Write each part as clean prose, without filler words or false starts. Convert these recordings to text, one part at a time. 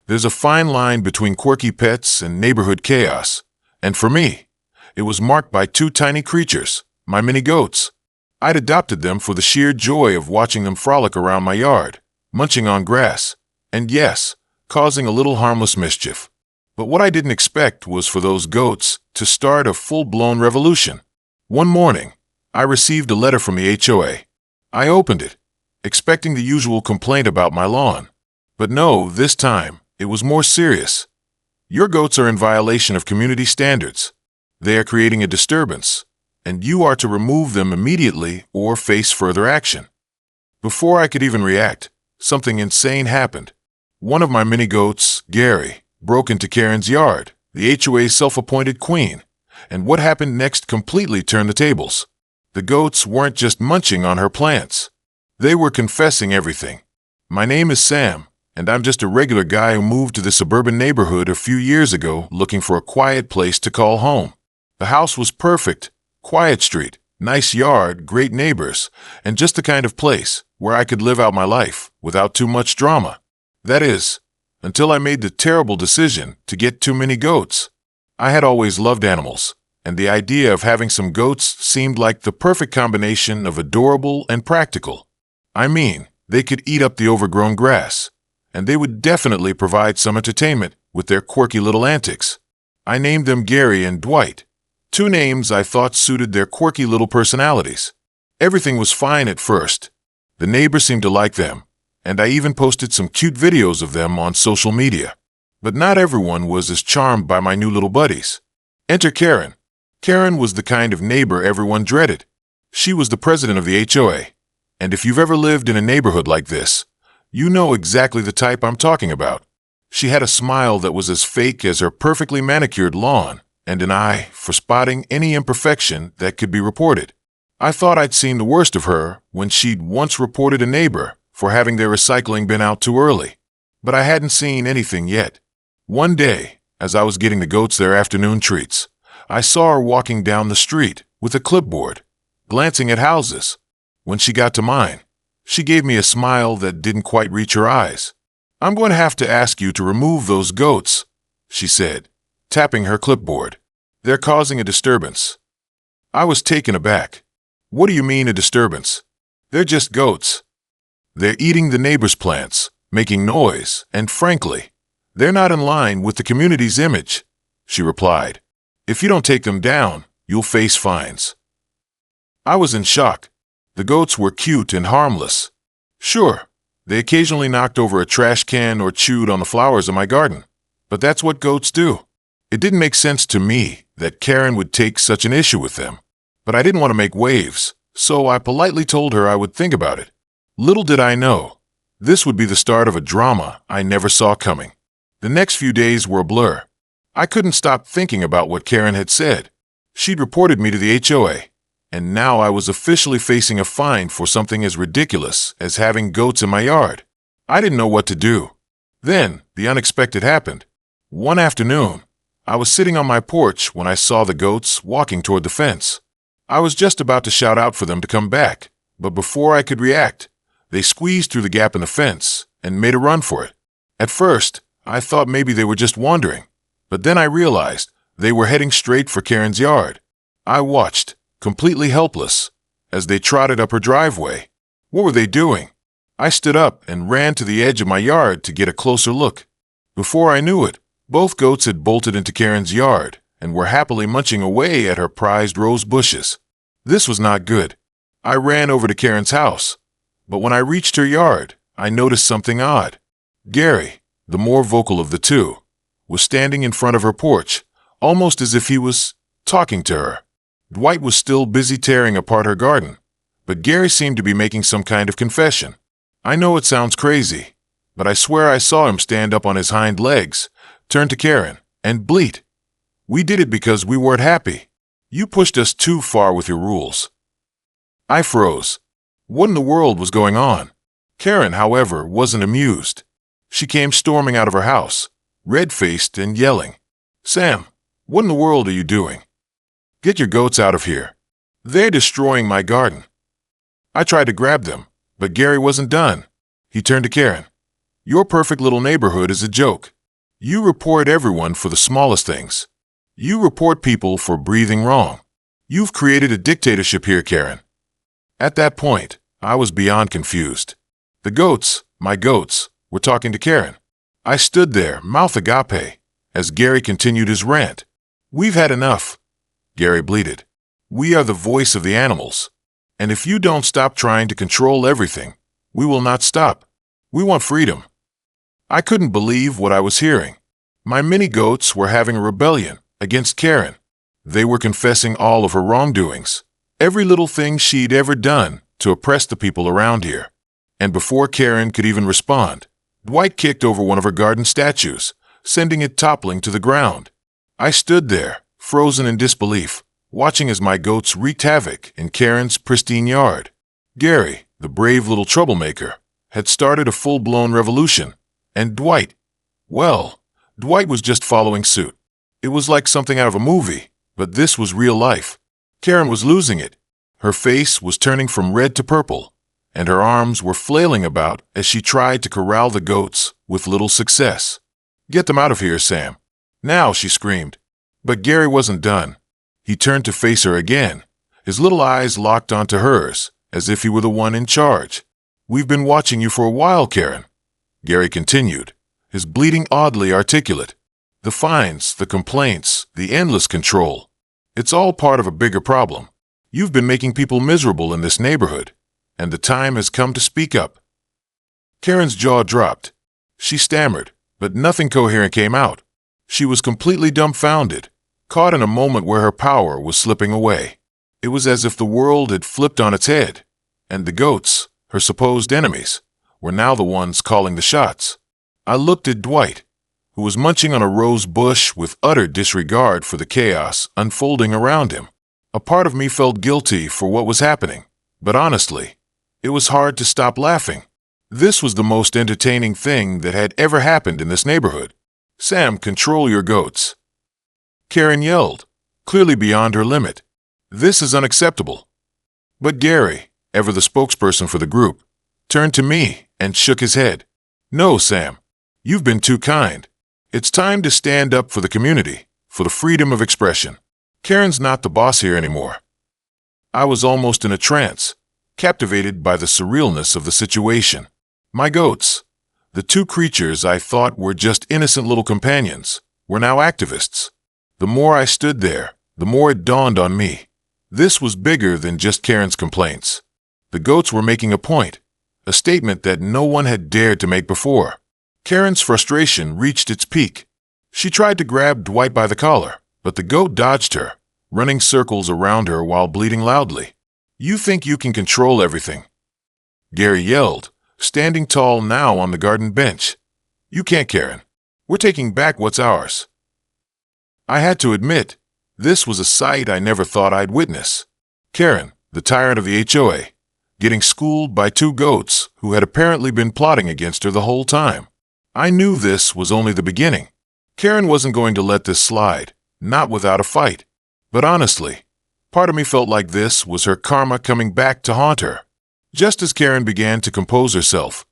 There's a fine line between quirky pets and neighborhood chaos. And for me, it was marked by two tiny creatures, my mini goats. I'd adopted them for the sheer joy of watching them frolic around my yard, munching on grass, and yes, causing a little harmless mischief. But what I didn't expect was for those goats to start a full-blown revolution. One morning, I received a letter from the HOA. I opened it, expecting the usual complaint about my lawn. But no, this time, it was more serious. Your goats are in violation of community standards. They are creating a disturbance, and you are to remove them immediately or face further action. Before I could even react, something insane happened. One of my mini goats, Gary, broke into Karen's yard, the HOA's self-appointed queen, and what happened next completely turned the tables. The goats weren't just munching on her plants. They were confessing everything. My name is Sam, and I'm just a regular guy who moved to the suburban neighborhood a few years ago looking for a quiet place to call home. The house was perfect, quiet street, nice yard, great neighbors, and just the kind of place where I could live out my life without too much drama. That is, until I made the terrible decision to get too many goats. I had always loved animals, and the idea of having some goats seemed like the perfect combination of adorable and practical. I mean, they could eat up the overgrown grass, and they would definitely provide some entertainment with their quirky little antics. I named them Gary and Dwight, two names I thought suited their quirky little personalities. Everything was fine at first. The neighbors seemed to like them, and I even posted some cute videos of them on social media. But not everyone was as charmed by my new little buddies. Enter Karen. Karen was the kind of neighbor everyone dreaded. She was the president of the HOA, and if you've ever lived in a neighborhood like this, you know exactly the type I'm talking about. She had a smile that was as fake as her perfectly manicured lawn, and an eye for spotting any imperfection that could be reported. I thought I'd seen the worst of her when she'd once reported a neighbor for having their recycling bin out too early, but I hadn't seen anything yet. One day, as I was getting the goats their afternoon treats, I saw her walking down the street with a clipboard, glancing at houses. When she got to mine, she gave me a smile that didn't quite reach her eyes. "I'm going to have to ask you to remove those goats," she said, tapping her clipboard. "They're causing a disturbance." I was taken aback. "What do you mean a disturbance? They're just goats. They're eating the neighbors' plants, making noise, and frankly, they're not in line with the community's image," she replied. "If you don't take them down, you'll face fines." I was in shock. The goats were cute and harmless. Sure, they occasionally knocked over a trash can or chewed on the flowers in my garden, but that's what goats do. It didn't make sense to me that Karen would take such an issue with them, but I didn't want to make waves, so I politely told her I would think about it. Little did I know, this would be the start of a drama I never saw coming. The next few days were a blur. I couldn't stop thinking about what Karen had said. She'd reported me to the HOA, and now I was officially facing a fine for something as ridiculous as having goats in my yard. I didn't know what to do. Then, the unexpected happened. One afternoon, I was sitting on my porch when I saw the goats walking toward the fence. I was just about to shout out for them to come back, but before I could react, they squeezed through the gap in the fence and made a run for it. At first, I thought maybe they were just wandering, but then I realized they were heading straight for Karen's yard. I watched, completely helpless, as they trotted up her driveway. What were they doing? I stood up and ran to the edge of my yard to get a closer look. Before I knew it, both goats had bolted into Karen's yard and were happily munching away at her prized rose bushes. This was not good. I ran over to Karen's house, but when I reached her yard, I noticed something odd. Gary, the more vocal of the two, was standing in front of her porch, almost as if he was talking to her. Dwight was still busy tearing apart her garden, but Gary seemed to be making some kind of confession. I know it sounds crazy, but I swear I saw him stand up on his hind legs, turn to Karen, and bleat. "We did it because we weren't happy. You pushed us too far with your rules." I froze. What in the world was going on? Karen, however, wasn't amused. She came storming out of her house, red-faced and yelling. "Sam, what in the world are you doing? Get your goats out of here. They're destroying my garden." I tried to grab them, but Gary wasn't done. He turned to Karen. "Your perfect little neighborhood is a joke. You report everyone for the smallest things. You report people for breathing wrong. You've created a dictatorship here, Karen." At that point, I was beyond confused. The goats, my goats, were talking to Karen. I stood there, mouth agape, as Gary continued his rant. "We've had enough," Gary bleated. "We are the voice of the animals. And if you don't stop trying to control everything, we will not stop. We want freedom." I couldn't believe what I was hearing. My mini goats were having a rebellion against Karen. They were confessing all of her wrongdoings, every little thing she'd ever done to oppress the people around here. And before Karen could even respond, Dwight kicked over one of her garden statues, sending it toppling to the ground. I stood there, frozen in disbelief, watching as my goats wreaked havoc in Karen's pristine yard. Gary, the brave little troublemaker, had started a full-blown revolution, and Dwight was just following suit. It was like something out of a movie, but this was real life. Karen was losing it. Her face was turning from red to purple, and her arms were flailing about as she tried to corral the goats with little success. "Get them out of here, Sam. Now," she screamed. But Gary wasn't done. He turned to face her again, his little eyes locked onto hers, as if he were the one in charge. "We've been watching you for a while, Karen," Gary continued, his bleating oddly articulate. "The fines, the complaints, the endless control. It's all part of a bigger problem. You've been making people miserable in this neighborhood, and the time has come to speak up." Karen's jaw dropped. She stammered, but nothing coherent came out. She was completely dumbfounded, caught in a moment where her power was slipping away. It was as if the world had flipped on its head, and the goats, her supposed enemies, were now the ones calling the shots. I looked at Dwight, who was munching on a rose bush with utter disregard for the chaos unfolding around him. A part of me felt guilty for what was happening, but honestly, it was hard to stop laughing. This was the most entertaining thing that had ever happened in this neighborhood. "Sam, control your goats," Karen yelled, clearly beyond her limit. "This is unacceptable." But Gary, ever the spokesperson for the group, turned to me and shook his head. "No, Sam, you've been too kind. It's time to stand up for the community, for the freedom of expression. Karen's not the boss here anymore." I was almost in a trance, captivated by the surrealness of the situation. My goats, the two creatures I thought were just innocent little companions, were now activists. The more I stood there, the more it dawned on me. This was bigger than just Karen's complaints. The goats were making a point, a statement that no one had dared to make before. Karen's frustration reached its peak. She tried to grab Dwight by the collar, but the goat dodged her, running circles around her while bleating loudly. "You think you can control everything," Gary yelled, standing tall now on the garden bench. "You can't, Karen. We're taking back what's ours." I had to admit, this was a sight I never thought I'd witness. Karen, the tyrant of the HOA, getting schooled by two goats who had apparently been plotting against her the whole time. I knew this was only the beginning. Karen wasn't going to let this slide, not without a fight. But honestly, part of me felt like this was her karma coming back to haunt her. Just as Karen began to compose herself,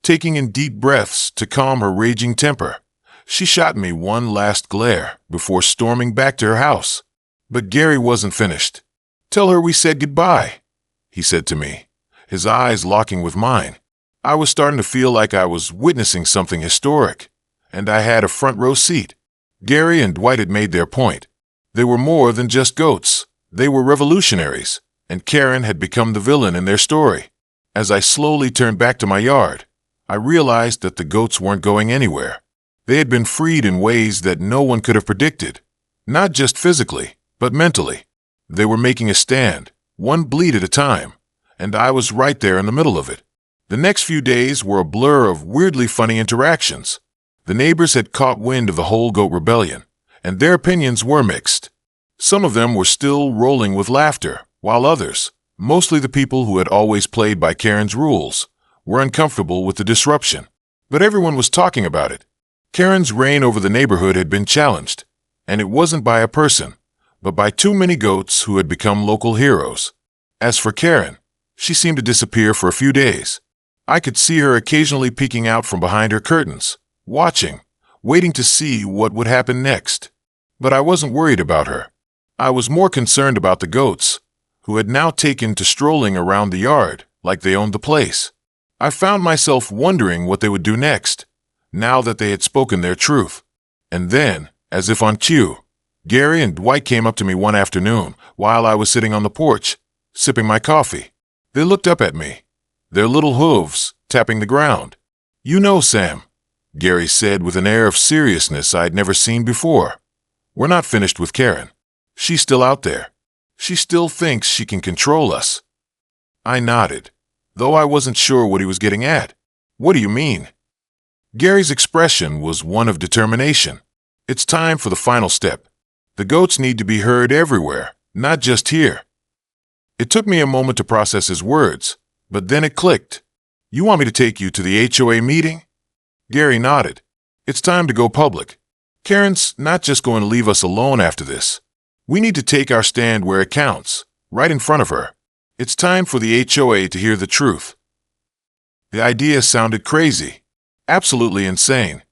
taking in deep breaths to calm her raging temper, she shot me one last glare before storming back to her house. But Gary wasn't finished. "Tell her we said goodbye," he said to me, his eyes locking with mine. I was starting to feel like I was witnessing something historic, and I had a front row seat. Gary and Dwight had made their point. They were more than just goats. They were revolutionaries, and Karen had become the villain in their story. As I slowly turned back to my yard, I realized that the goats weren't going anywhere. They had been freed in ways that no one could have predicted, not just physically, but mentally. They were making a stand, one bleat at a time, and I was right there in the middle of it. The next few days were a blur of weirdly funny interactions. The neighbors had caught wind of the whole goat rebellion, and their opinions were mixed. Some of them were still rolling with laughter, while others, mostly the people who had always played by Karen's rules, were uncomfortable with the disruption. But everyone was talking about it. Karen's reign over the neighborhood had been challenged, and it wasn't by a person, but by too many goats who had become local heroes. As for Karen, she seemed to disappear for a few days. I could see her occasionally peeking out from behind her curtains, watching waiting to see what would happen next. But I wasn't worried about her. I was more concerned about the goats, who had now taken to strolling around the yard like they owned the place. I found myself wondering what they would do next, now that they had spoken their truth. And then, as if on cue, Gary and Dwight came up to me one afternoon while I was sitting on the porch, sipping my coffee. They looked up at me, their little hooves tapping the ground. "You know, Sam," Gary said with an air of seriousness I'd never seen before, "we're not finished with Karen. She's still out there. She still thinks she can control us." I nodded, though I wasn't sure what he was getting at. "What do you mean?" Gary's expression was one of determination. "It's time for the final step. The goats need to be heard everywhere, not just here." It took me a moment to process his words, but then it clicked. "You want me to take you to the HOA meeting?" Gary nodded. "It's time to go public. Karen's not just going to leave us alone after this. We need to take our stand where it counts, right in front of her. It's time for the HOA to hear the truth." The idea sounded crazy, absolutely insane.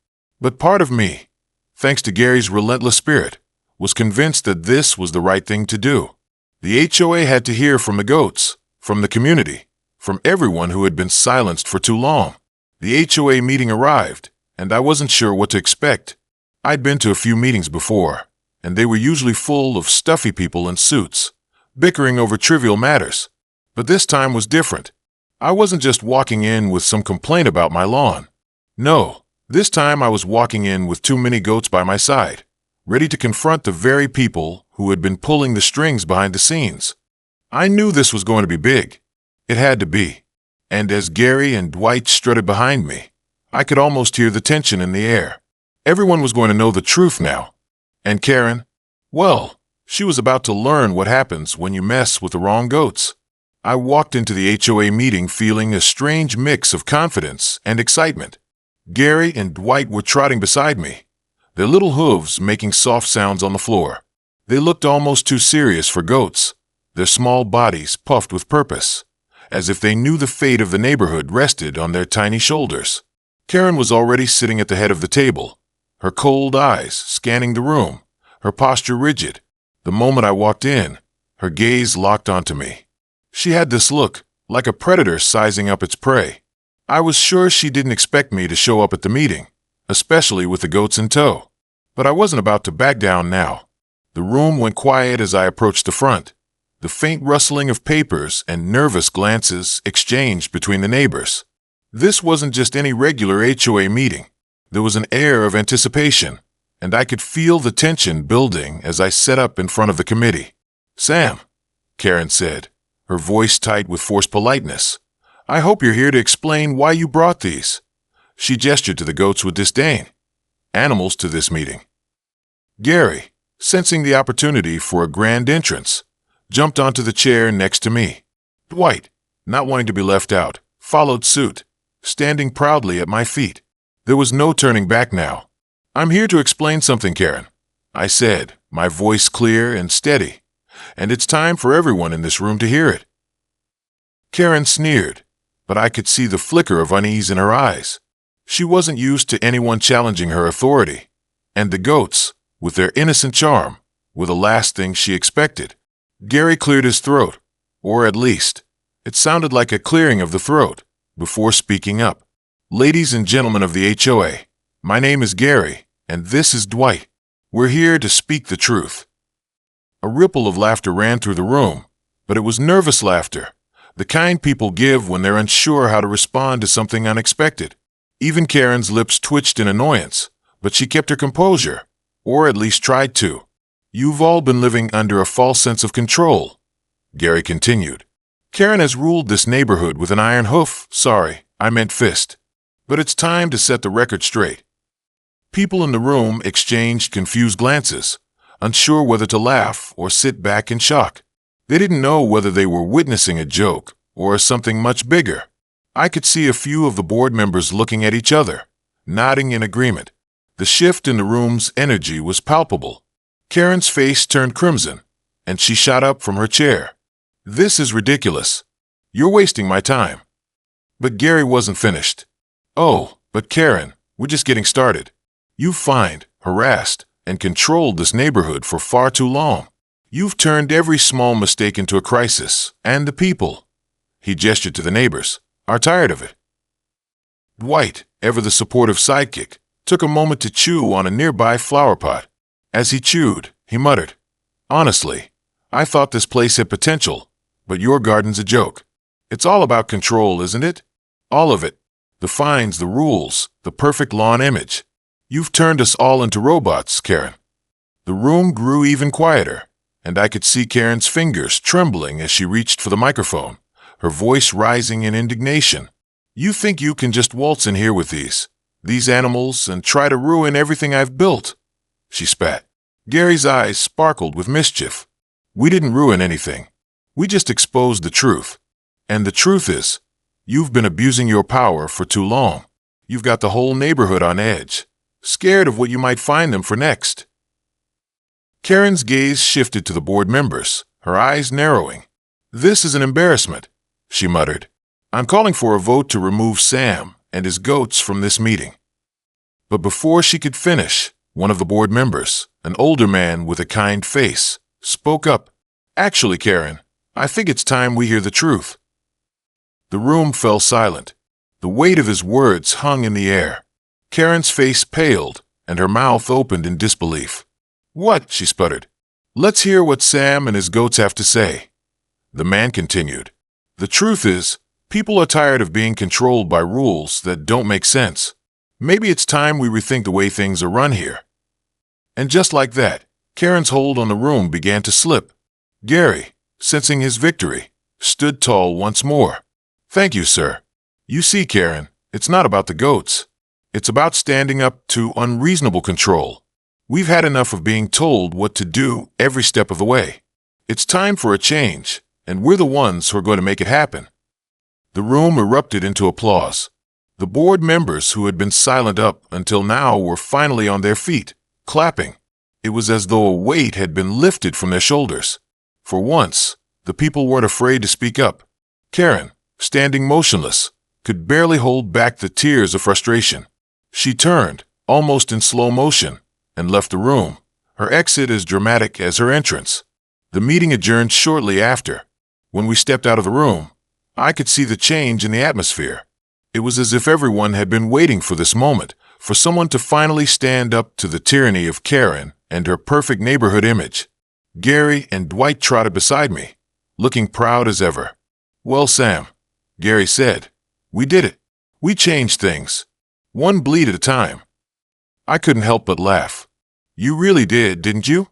But part of me, thanks to Gary's relentless spirit, was convinced that this was the right thing to do. The HOA had to hear from the goats, from the community, from everyone who had been silenced for too long. The HOA meeting arrived, and I wasn't sure what to expect. I'd been to a few meetings before, and they were usually full of stuffy people in suits, bickering over trivial matters. But this time was different. I wasn't just walking in with some complaint about my lawn. No, this time I was walking in with too many goats by my side, ready to confront the very people who had been pulling the strings behind the scenes. I knew this was going to be big. It had to be. And as Gary and Dwight strutted behind me, I could almost hear the tension in the air. Everyone was going to know the truth now. And Karen, well, she was about to learn what happens when you mess with the wrong goats. I walked into the HOA meeting feeling a strange mix of confidence and excitement. Gary and Dwight were trotting beside me, their little hooves making soft sounds on the floor. They looked almost too serious for goats, their small bodies puffed with purpose, as if they knew the fate of the neighborhood rested on their tiny shoulders. Karen was already sitting at the head of the table, her cold eyes scanning the room, her posture rigid. The moment I walked in, her gaze locked onto me. She had this look, like a predator sizing up its prey. I was sure she didn't expect me to show up at the meeting, especially with the goats in tow. But I wasn't about to back down now. The room went quiet as I approached the front. The faint rustling of papers and nervous glances exchanged between the neighbors. This wasn't just any regular HOA meeting. There was an air of anticipation, and I could feel the tension building as I sat up in front of the committee. "Sam," Karen said, her voice tight with forced politeness, "I hope you're here to explain why you brought these." She gestured to the goats with disdain. "Animals to this meeting." Gary, sensing the opportunity for a grand entrance, jumped onto the chair next to me. Dwight, not wanting to be left out, followed suit, standing proudly at my feet. There was no turning back now. "I'm here to explain something, Karen," I said, my voice clear and steady, "and it's time for everyone in this room to hear it." Karen sneered, but I could see the flicker of unease in her eyes. She wasn't used to anyone challenging her authority, and the goats, with their innocent charm, were the last thing she expected. Gary cleared his throat, or at least, it sounded like a clearing of the throat, before speaking up. "Ladies and gentlemen of the HOA, my name is Gary, and this is Dwight. We're here to speak the truth." A ripple of laughter ran through the room, but it was nervous laughter, the kind people give when they're unsure how to respond to something unexpected. Even Karen's lips twitched in annoyance, but she kept her composure, or at least tried to. "You've all been living under a false sense of control," Gary continued. "Karen has ruled this neighborhood with an iron hoof. Sorry, I meant fist. But it's time to set the record straight." People in the room exchanged confused glances, unsure whether to laugh or sit back in shock. They didn't know whether they were witnessing a joke or something much bigger. I could see a few of the board members looking at each other, nodding in agreement. The shift in the room's energy was palpable. Karen's face turned crimson, and she shot up from her chair. "This is ridiculous. You're wasting my time." But Gary wasn't finished. "Oh, but Karen, we're just getting started. You've fined, harassed, and controlled this neighborhood for far too long. You've turned every small mistake into a crisis, and the people," he gestured to the neighbors, "are tired of it." Dwight, ever the supportive sidekick, took a moment to chew on a nearby flower pot. As he chewed, he muttered, "Honestly, I thought this place had potential, but your garden's a joke. It's all about control, isn't it? All of it. The fines, the rules, the perfect lawn image. You've turned us all into robots, Karen." The room grew even quieter, and I could see Karen's fingers trembling as she reached for the microphone, her voice rising in indignation. "You think you can just waltz in here with these animals and try to ruin everything I've built?" she spat. Gary's eyes sparkled with mischief. "We didn't ruin anything. We just exposed the truth. And the truth is, you've been abusing your power for too long. You've got the whole neighborhood on edge, scared of what you might find them for next." Karen's gaze shifted to the board members, her eyes narrowing. "This is an embarrassment," she muttered. "I'm calling for a vote to remove Sam and his goats from this meeting." But before she could finish, one of the board members, an older man with a kind face, spoke up. "Actually, Karen, I think it's time we hear the truth." The room fell silent. The weight of his words hung in the air. Karen's face paled, and her mouth opened in disbelief. "What?" she sputtered. "Let's hear what Sam and his goats have to say." The man continued. "The truth is, people are tired of being controlled by rules that don't make sense. Maybe it's time we rethink the way things are run here." And just like that, Karen's hold on the room began to slip. Gary, sensing his victory, stood tall once more. "Thank you, sir. You see, Karen, it's not about the goats. It's about standing up to unreasonable control. We've had enough of being told what to do every step of the way. It's time for a change, and we're the ones who are going to make it happen." The room erupted into applause. The board members who had been silent up until now were finally on their feet, clapping. It was as though a weight had been lifted from their shoulders. For once, the people weren't afraid to speak up. Karen, standing motionless, could barely hold back the tears of frustration. She turned, almost in slow motion, and left the room, her exit as dramatic as her entrance. The meeting adjourned shortly after. When we stepped out of the room, I could see the change in the atmosphere. It was as if everyone had been waiting for this moment, for someone to finally stand up to the tyranny of Karen and her perfect neighborhood image. Gary and Dwight trotted beside me, looking proud as ever. "Well, Sam," Gary said, "we did it. We changed things. One bleed at a time." I couldn't help but laugh. "You really did, didn't you?"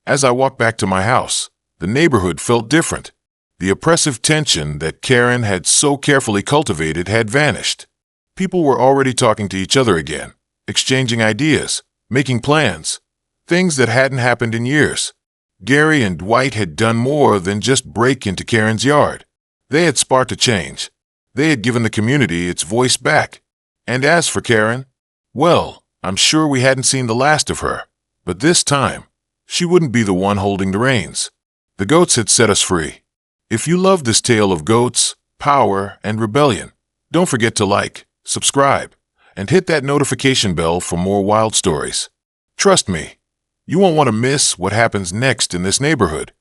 As I walked back to my house, the neighborhood felt different. The oppressive tension that Karen had so carefully cultivated had vanished. People were already talking to each other again, exchanging ideas, making plans, things that hadn't happened in years. Gary and Dwight had done more than just break into Karen's yard. They had sparked a change. They had given the community its voice back. And as for Karen, well, I'm sure we hadn't seen the last of her. But this time, she wouldn't be the one holding the reins. The goats had set us free. If you love this tale of goats, power, and rebellion, don't forget to like, subscribe, and hit that notification bell for more wild stories. Trust me, you won't want to miss what happens next in this neighborhood.